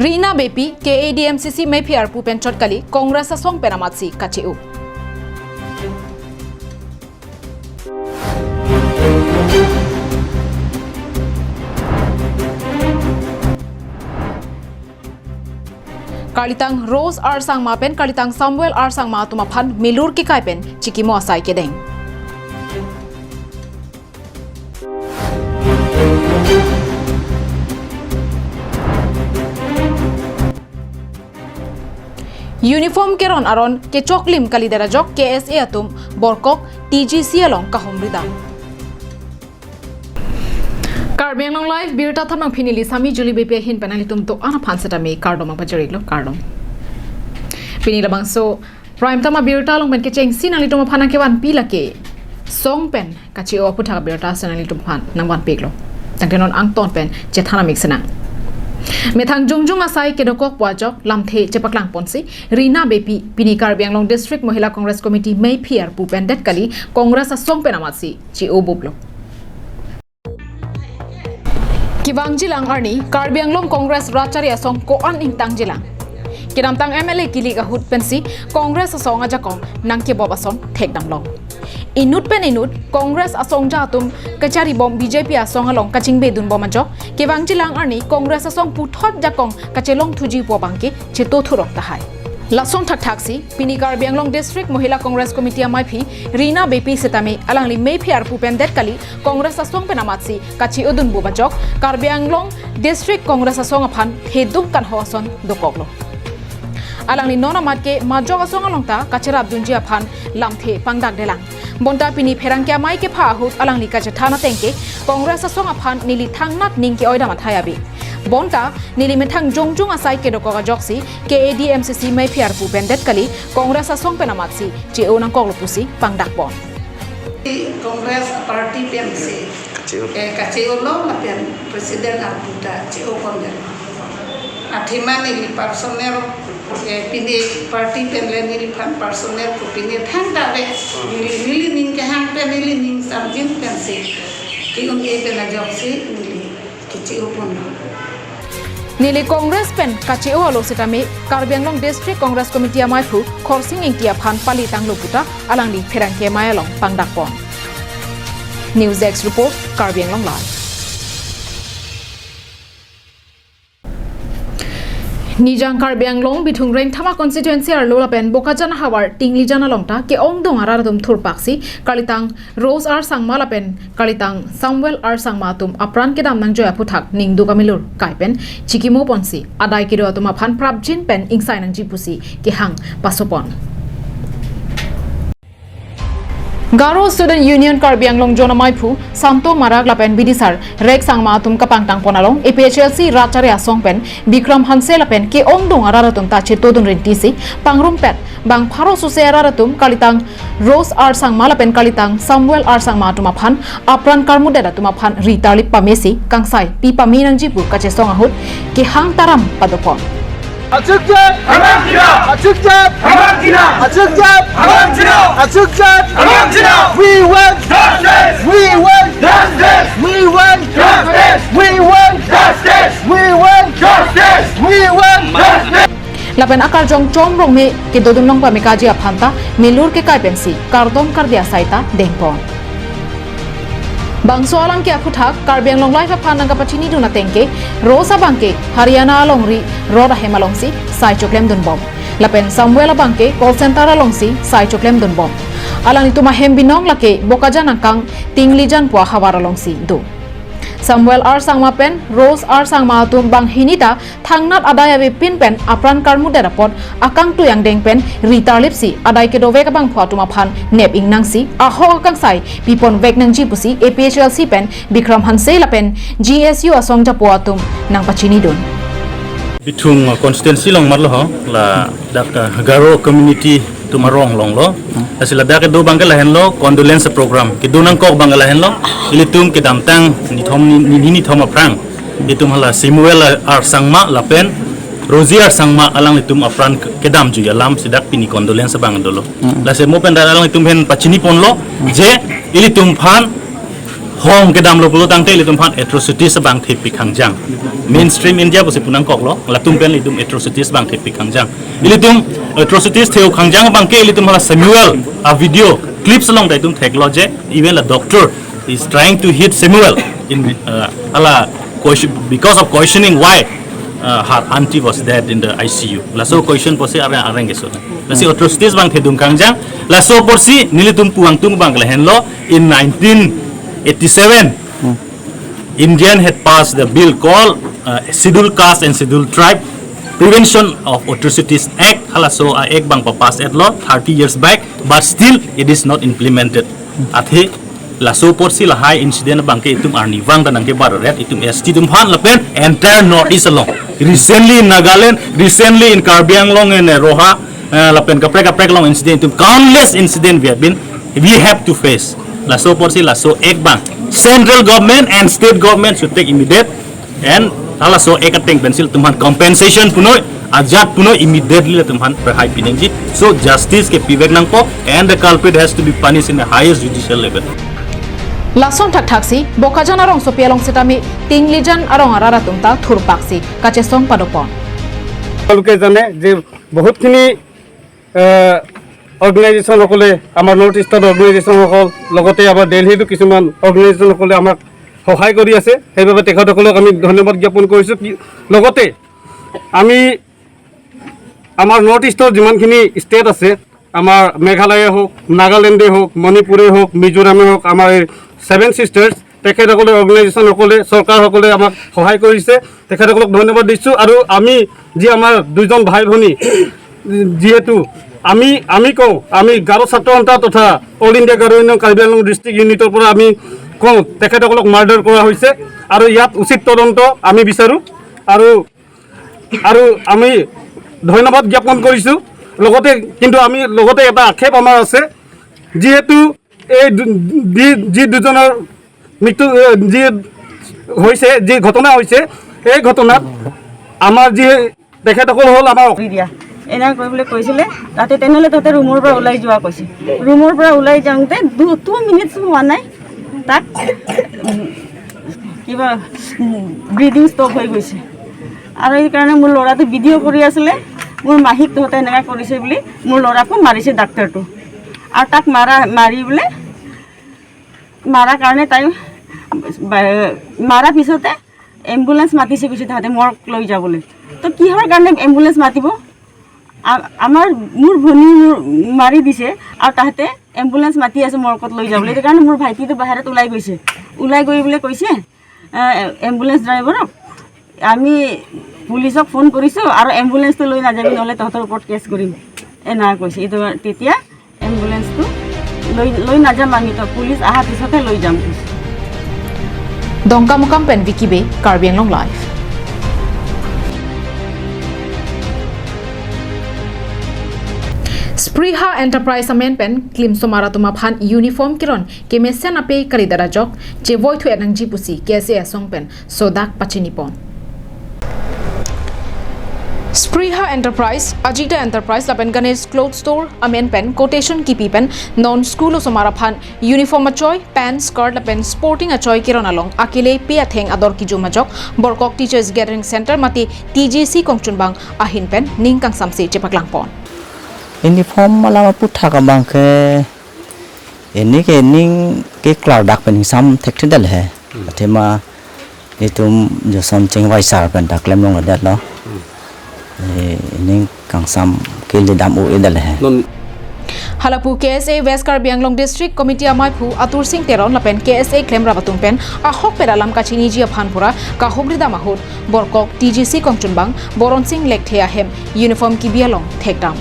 Rina Bepi KADMCC may PR pupen chot kali Congress sa song penamatsi kachiu. Kalitang Rose Arsang Mapen Kalitang Samuel Arsang Ma tumapan milur ki kaipen chikimo asai kedeng. Uniform keron aron ke choklim kalidera jok KSA atum borkok TGC along kahomrida. Karbeng long live birta thamang phinili sami juli bepe hin penali tum to ana phanseta me kardom ma pajariglo kardom. Pinila bangso prime tama birta long ben ke cheng sinali tum phana ke wan pilake song pen kachi o putha birta sanali tum phan nang wan peklo. Tangtenon ang ton pen che thana mixena. Methang jungjung asai kedokok wajok lamthe chepaklang ponsi Rina Bepi pini Karbeng long district Mahila Congress committee may PR pupendet kali Congress a song penamasi chi obublo. Kibang jilang arni Karbeng long Congress rachari asong ko an intang jilang. Kinamtang MLA kili ka hut pensi Congress asong aja kong nang ke bobason thekdam long. Inut pen inut Congress asong jatum kachari bom BJP asong along kaching bedun bomanjo kibang jilang arni Congress asong puthot jakong kachelong thuji po bangke cheto thurok tahai. Lasong thak thaksi pini Karbeng long district Mahila Congress committee amai Rina Bepi setame alangli may PR pupendet kali Congress asong penamatsi kachi udun bubajok Karbeng long district Congress asong aphan heduk kan hoason dokoglo. Alangli nona matke majok asong alongta kachera dunji aphan lamthe pangdak delang. Bonta pini pherangkya mai ke pha hut alangli kachathana tengke Congress asong aphan nili thangnak ningke oida mathayabi. Bonta nili methang jongjung asai ke dokoga joksi KADMCC may PR pupendet kali Congress asong penamatsi che onang koglopusi pangdak bon. Congress party PMC kaceo lo lapian presiden aputa ceo konde athima nili personel pini party penlen nili pan personel ko pini thanda re nili ning ke hang pe nili ning samjin pensi ki un e pena joksi nili kiceo kondo Nili Congress pen kacheo alo setame Karbeng long district Congress committee amai phu khorsing ingkia phan pali tanglo puta alangli pherangke mayalong pangdak pon News X report Karbeng long live Nijang Karbeng long bithung reng thama constituency ar lola pen bokajana hawar tingli jana longta ke ongdong araradum thurpaksi kalitang Rose ar sangmala pen kalitang Samuel ar sangmatum apran kedam nang joya puthak ning dukamilur kaipen chikimo ponsi adai kido atuma phan prabjin pen ingsai nang jipusi ke hang pasopon Garo Student Union Karbeng long Jona Maipu Santo Marag Lapen Bidisar Rek Sangma Tum Kapang Tang Ponalong APHLC Rachare Asong Pen Bikram Hanse Lapen Ke Ongdong Araratum Tache Todun Rentisi Pangrum Pet Bang Pharo Suse Araratum Kalitang Rose Ar Sangma Lapen Kalitang Samuel Ar Sangma Tumapan Apran Karmudeda Tumapan Ritalip Pamesi Kangsai Pi Paminang Jipu Kache Song Ahut Ke Hang Taram Padopon Acukjat, acukjat, acukjat, acukjat, we want justice, we want justice, we want justice, we want justice, we want justice, we want justice. Lapen akar jong chom rong me ke dodun long pa me kaji aphanta milur ke kai pensi kardom kardia saita dengpon Bangso alang ke aputhak Karbeng long life aphanang kapachini duna tengke Rosa bangke Haryana alongri roda hemalongsi sai choklem dun bom Lapen Samuel bangke call center alongsi sai choklem dun bom Alang itu mahem binong lake bokajana kang tinglijan pua hawar alongsi do Samuel Ar Sangma pen Rose Ar Sangma tum bang hinita thangnat adaya be pin pen apran karmudera pot akang tu yang deng pen Rita lipsi adai ke dove ka bang phwa tuma phan nep ing nangsi aho akang sai pipon vek nang jipusi APHLC pen Bikram Hanse la pen GSU asong japo atum nang pachini don Bitung constituency long marlo ho la dak Garo community tumarong long lo asila dak do bangka lahen lo condolence program ke dunang kok bangka lahen lo ilitum ke damtang ni thom aprang itum hala Samuel Ar Sangma lapen Rosie Ar Sangma alang itum apran ke dam ju alam sidak pini condolence bang dolo la se mo pen alang itum hen pachini pon lo je ilitum phan hong ke dam lo pulo tang te li tum phan atrocities bang the pi khangjang mainstream India bo se punang kok lo la tum pen li tum atrocities bang the pi khangjang li tum atrocities theo khangjang bang ke li tum hala Samuel a video clips along dai tum technology even a doctor is trying to hit Samuel in ala because of questioning why her auntie was dead in the ICU la so question posi arang geso la si atrocities bang the dum khangjang la so porsi nilitum puang tum bang la hen lo in 1987 Indian had passed the bill called Scheduled Caste and Scheduled Tribe Prevention of Atrocities Act hala so a ek bang pa pass at law 30 years back but still it is not implemented athe la so porsi la high incident bang ke itum arni wang dan ke bar red itum ST tum han la pen entire northeast along recently in Nagaland recently in Karbi Anglong and Roha la pen kaprek long incident itum countless incident we have to face la so porsi la so ek bang central government and state government should take immediate and hala so ek ateng pencil tumhan compensation punoi ajat punoi immediately la tumhan perhai pinengji so justice ke pivek nangko and the culprit has to be punished in the highest judicial level Lason tak taksi bokajan arong sopialong setami tinglijan arong arara tumta thurpaksi kache song padopon লোকে জানে যে বহুতখিনি organisation সকলে আমাৰ north ইষ্টৰ organisation সকল লগতে আমাৰ দিল্লীতো কিছুমান অৰ্গেনাইজেশ্যন সকলে আমাক সহায় কৰি আছে সেইবাবে তেখেতসকলক আমি ধন্যবাদ জ্ঞাপন কৰিছোঁ লগতে আমি আমাৰ নৰ্থ ইষ্টৰ যিমানখিনি ষ্টেট আছে আমাৰ মেঘালয়ে হওক নাগালেণ্ডে হওক মণিপুৰে হওক মিজোৰামে হওক আমাৰ 7 সিষ্টাৰ্ছ তেখেতসকলে অৰ্গেনাইজেশ্যন সকলে চৰকাৰ সকলে আমাক সহায় কৰিছে তেখেতসকলক ধন্যবাদ দিছোঁ আৰু আমি যি আমাৰ দুজন ভাই ভনী যিহেতু আমি কওঁ আমি গাৰো ছাত্ৰ সন্থা তথা all India Garo union Karbi Anglong district ইউনিটৰ পৰা আমি কওঁ তেখেতসকলক মাৰ্ডাৰ কৰা হৈছে আৰু ইয়াত উচিত তদন্ত আমি বিচাৰোঁ আৰু আমি ধন্যবাদ জ্ঞাপন কৰিছোঁ লগতে কিন্তু আমি লগতে এটা আক্ষেপ আমাৰ আছে যিহেতু এই যি দুজনৰ মৃত্যু যি হৈছে যি ঘটনা হৈছে এই ঘটনাত আমাৰ যি তেখেতসকল হ'ল আমাৰ দিয়া এনে কৰিবলৈ কৈছিলে তাতে তেনেহ'লে তাতে ৰুমৰ পৰা ওলাই যোৱা কৈছে ৰুমৰ পৰা ওলাই যাওঁতে 2 মিনিটছ হোৱা নাই তাক কিবা ব্ৰিডিং ষ্টপ হৈ গৈছে আৰু এইকাৰণে মোৰ ল'ৰাটো ভিডিঅ' কৰি আছিলে মোৰ মাহীক তহঁতে এনেকুৱা কৰিছে বুলি মোৰ ল'ৰাকো মাৰিছে ডাক্তৰটো আৰু তাক মাৰা কাৰণে তাই মাৰা পিছতে এম্বুলেন্স মাতিছে কৈছে তাহাঁতে মৰক লৈ যাবলৈ তো কিহৰ কাৰণে এম্বুলেন্স মাতিব মোৰ ভনী মাৰি দিছে আৰু তাহাঁতে এম্বুলেন্স মাতি আছে মৰকত লৈ যাবলৈ সেইকাৰণে মোৰ ভাইটিটো বাহিৰত ওলাই গৈ বোলে কৈছে এম্বুলেন্স ড্ৰাইভাৰক আমি পুলিচক ফোন কৰিছোঁ আৰু এম্বুলেন্সটো লৈ নাযাবি নহ'লে তহঁতৰ ওপৰত কেছ কৰিম এনেকুৱা কৈছে এইটো তেতিয়া এম্বুলেন্সটো লৈ নাযাম আমি তো পুলিচ অহাৰ পিছতহে লৈ যাম Dongka Mukam Pen Wikibe Karbi Anglong Live Spriha Enterprise Amen Pen Klim Somara Tumaphan Uniform Kiron Kemesen Ape Karidara Jok Je Voitu Enang Jipusi KSA Song Pen Sodak Pachinipon Spriha Enterprise, Ajita Enterprise, Lapen Ganesh Clothes Store, Amen Pen, Quotation Kipi Pen, Non School Somaraphan, Uniform Achoy, Pan, Skirt, Lapen, Sporting Achoy Kiron Along, Akile, Piatheng, Ador Kijumajok, Borkok Teachers Gathering Center, Mati, TGC Kongchunbang, Ahin Pen, Ning Kang Samsi, Chepaklangpon. Uniform malama putha ka bang ke ini ke ning ke cloud dak pen sam thek dal hai athema itum jo som cheng wai sar pen dak lem long dat no ini kang sam ke le dam o edal hai Halapu KSA West Karbi Anglong District Committee Amai Phu Atur Singh Teron Lapen KSA Claim Rabatung Pen Ahok Peralam Kachini Ji Phanpura Kahogrida Mahut Borkok TGC Kongchunbang Boron Singh Lekthea Hem Uniform Kibialong Thekdam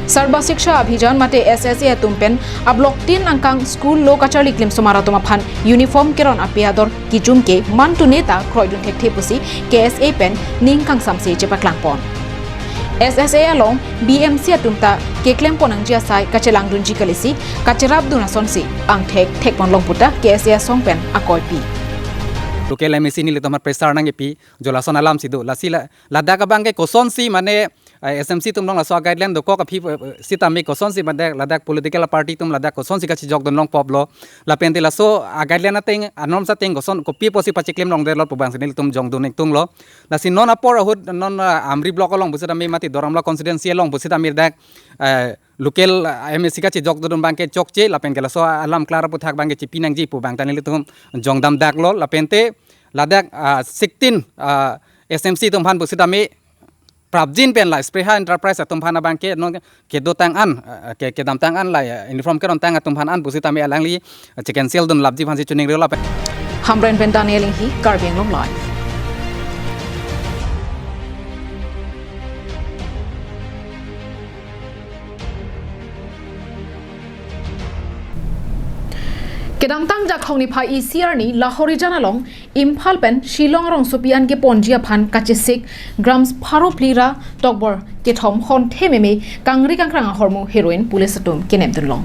Sarba Shiksha Abhijan Mate SSA Tumpen Ablok 3 Angkang School Lo Kachali Klim Somaratuma Phan Uniform Kiron Apiador Kijumke Mantu Neta Kroidun Thekte Pusi KSA Pen Ning Kang Samse Chepaklangpon SSA along BMC Atumta Keklem Ponangjia Sai Kachelang Dunji Kalisi Kacherab Dunasonsi Ang Thekpon Longputa KSA Songpen Akoy Pi Local MSC ni le tomar presar nang epi jolason alam sido lasila ladaka bangke koson si mane SMC tum long la so guideline do ko ka phi sitami ko son si badak ladak political party tum ladak ko son si ka chi jok don long pop lo la pen la so guideline ateng anom sa teng ko son ko pi posi pachiklem long de lo pubang sinil tum jong don tung lo la sin non apor hud non amri block long busitami mati doram la confidential long busitami dak local MSC ka chi jok don bangke chokche la pen la so alam klara pu thak bangke chi pinang ji pu bang tanil tum jongdam dak lo la pente ladak 16 SMC tum phan busitami Prabjin pen la Spreha Enterprise atum phana bangke non ke do tang an ke dam tang an la uniform ke ron tang atum phan an busitami alangli chicken sel dun labji phan si chuning re la Hamren pen Daniel hi Karbi Anglong live. Kedang tang jak hong ni phai ECR ni Lahori jana long Imphal pen Shillong rong sopian ke ponjia phan kachisik grams pharo plira tokbor ke thom hon thememe kangri kangrang hormu heroin police atum kenem dun long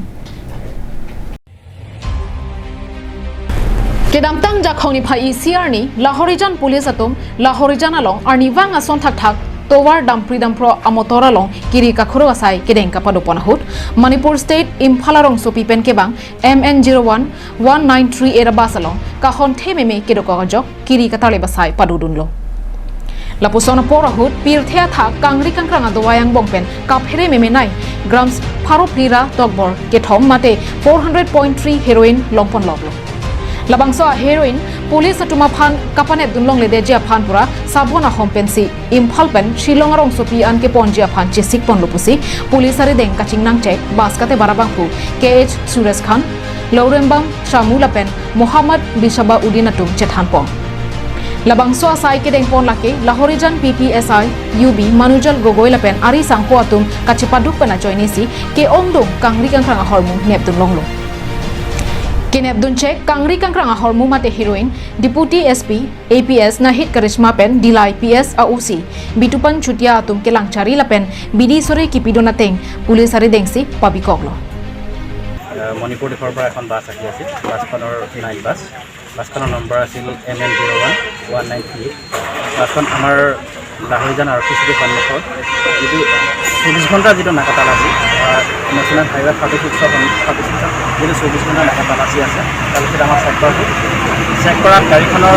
Kedang tang jak hong ni phai ECR ni Lahori jan police atum Lahori jana long arni wang ason thak thak Towar Dampri Dampro Amotora long Kiri Kakuro Asai Kedeng Kapadopon Hut Manipur State Imphalarong Sopi Pen Kebang MN01 1938 Basalong Kahon Tememe Kedokajok Kiri Katale Basai Padudunlo Lapusona Pora Hut Pir Thea Tha Kangri Kankrang Adwayang Bongpen Kaphere Memenai grams Pharo Plira Togbor Kethom Mate 400.3 heroin Longpon Loblo Labangso heroin police atuma phan kapanet dunlong lede jia phan pura sabona hompensi Imphal pen Shillong rong sopi an ke ponjia phan chisik pon lupusi police ari deng kaching nang check baskate barabang pu KH Suresh Khan Laurembam Shamula pen Muhammad Bishaba Udinatum chethan pon Labangso asai ke deng pon lake Lahorijan PPSI UB Manujal Gogoi la pen ari sangpo atum kachipaduk pena joinisi ke ongdong kangri kangrang hormu nep dunlong lo Kinep Dunchek, Kangri Kankrang Hormu Mate Heroin, Deputy SP, APS Nahit Karishma Pen, Dilai PS AUC, Bitupan Chutia Atum Kelang Chari Lapen, Bidi Sore Kipidona Teng, Police Ari Dengsi, Pabikoglo. Manipur for এখন বাস আহি আছে বাসখনৰ night বাছখনৰ number আছিল MN01 1938 বাছখন আমাৰ লাহৰিজান আৰু fishery সন্মুখত যিটো 24 ঘণ্টা যিটো নাকা তালাচী নেশ্যনেল হাইৱে 36 যিটো 24 ঘণ্টা নাকা তালাচী আছে তাৰপিছত আমাৰ চেক কৰাত গাড়ীখনৰ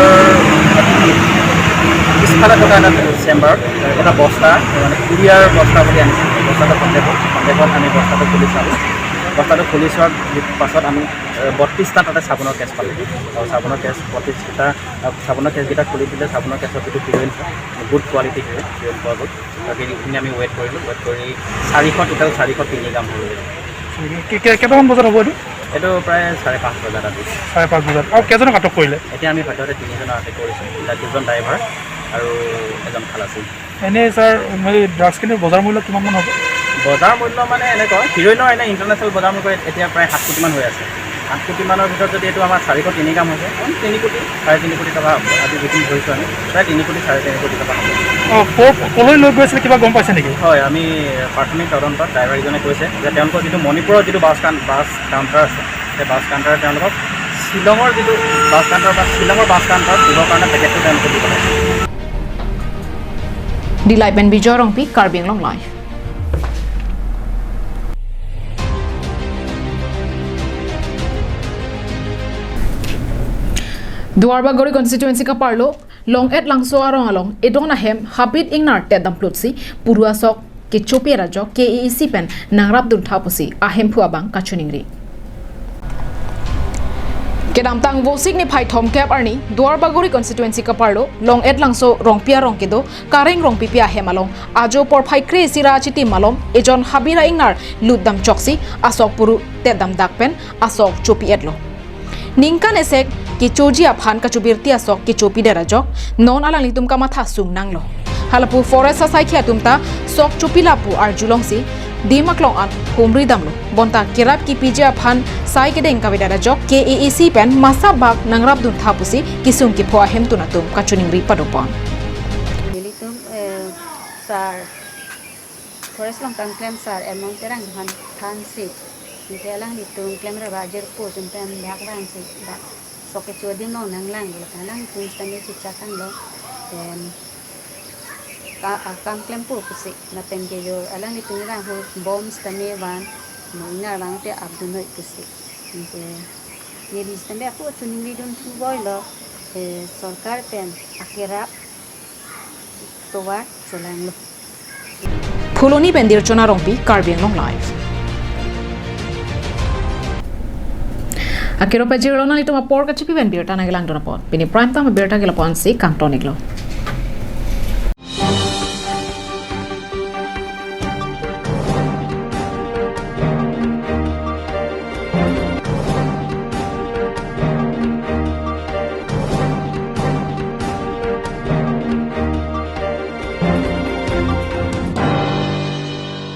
পিছফালে থকা এটা চেম্বাৰত এটা বস্তা মানে কুৰিয়াৰ বস্তা বুলি আনিছিল বস্তাটো সন্দেহত আমি বস্তাটো খুলি চালোঁ বস্তাটো খুলি চোৱাৰ পাছত আমি 32টা তাতে চাবোনৰ কেছ পালোঁ আৰু চাবোনৰ কেছ 32টা চাবোনৰ কেছকেইটা খুলি দিলে চাবোনৰ কেছত যিটো হিৰইন গুড কোৱালিটি হিৰইন পোৱা গ'ল সেইখিনি আমি ৱেইট কৰিলোঁ ৱেইট কৰি 403 গ্ৰাম হৈ গ'ল কেইটামান বজাত হ'ব এইটো প্ৰায় 5:30 বজাত আজি 5:30 বজাত আৰু কেইজনক আটক কৰিলে এতিয়া আমি সদ্যহতে 3জনক আটক কৰিছোঁ দুজন ড্ৰাইভাৰ আৰু এজন খালাচী এনেই ছাৰ ড্ৰাগছখিনিৰ বজাৰ মূল্য কিমানমান হ'ব বজাৰ মূল্য মানে এনেকুৱা হিৰইনৰ এনে ইণ্টাৰনেশ্যনেল বজাৰ মূল্য এতিয়া প্ৰায় 7 কোটিমান হৈ আছে 8 কোটিমানৰ ভিতৰত যদি এইটো আমাৰ 403 গ্ৰাম হৈছে 3 কোটি 3.5 কোটি টকা হ'ব আজি যিখিনি ধৰিছোঁ আমি প্ৰায় 3 কোটি 3.5 কোটি টকা হ'ব ক'লৈ লৈ গৈছিলে কিবা গম পাইছে নেকি হয় আমি প্ৰাথমিক তদন্তত ড্ৰাইভাৰজনে কৈছে যে তেওঁলোকৰ যিটো মণিপুৰৰ যিটো বাছ কাউণ্টাৰ আছে সেই বাছ কাউণ্টাৰে তেওঁলোকক শ্বিলঙৰ যিটো বাছ কাউণ্টাৰ বা শ্বিলঙৰ বাছ কাউণ্টাৰত দিবৰ কাৰণে পেকেটটো তেওঁলোকে দিব লাগে Dilai Ben Bijoy Rongpi Karbi Anglong live. Duarbagori constituency ka parlo long et langso arong along edona hem habit ingnar te damplutsi purua sok ke chopi rajo KAC pen nangrap dun thapusi ahem phuabang kachuningri Kedam tang vosik ni phai thom cap arni Duarbagori constituency ka parlo long et langso rongpia rongkedo kareng rongpipia hemalong ajo por phai kre sira chiti malom ejon habira ingnar luddam choksi asok puru te dam dakpen asok chopi etlo Ningkan esek ki choji aphan ka chubirti asok ki chopi dera jok non alang litum ka matha sung nanglo halapu forest asai khia tumta sok chopi lapu ar julongsi dimaklong an humri damlo bonta kirap ki pije aphan sai ke deng ka dera jok KAC pen masa bak nangrap dun thapusi kisung ki phwa hem tunatum ka chuning ri padopon Dilitum sar forest long tang klem sar emong terang han than si Kelang hitung klaim rabajer po jumpen dak bang si dak soke choding no nang lang lo kanang tung stami chicha kan lo kang klem pur pusi na pen ke yo alang ni tunga ho bombs tame wan no ina lang te abdunoi pusi ke ye dis tame aku tuning ni dun boy lo sarkar pen akira towa cholang lo Fuloni bendir chona rongpi Karbi Anglong live. Akiro pajiro na ito mapor ka chipi ben birta na gilang donapon. Pini prime time birta gilapon si kang tonig lo.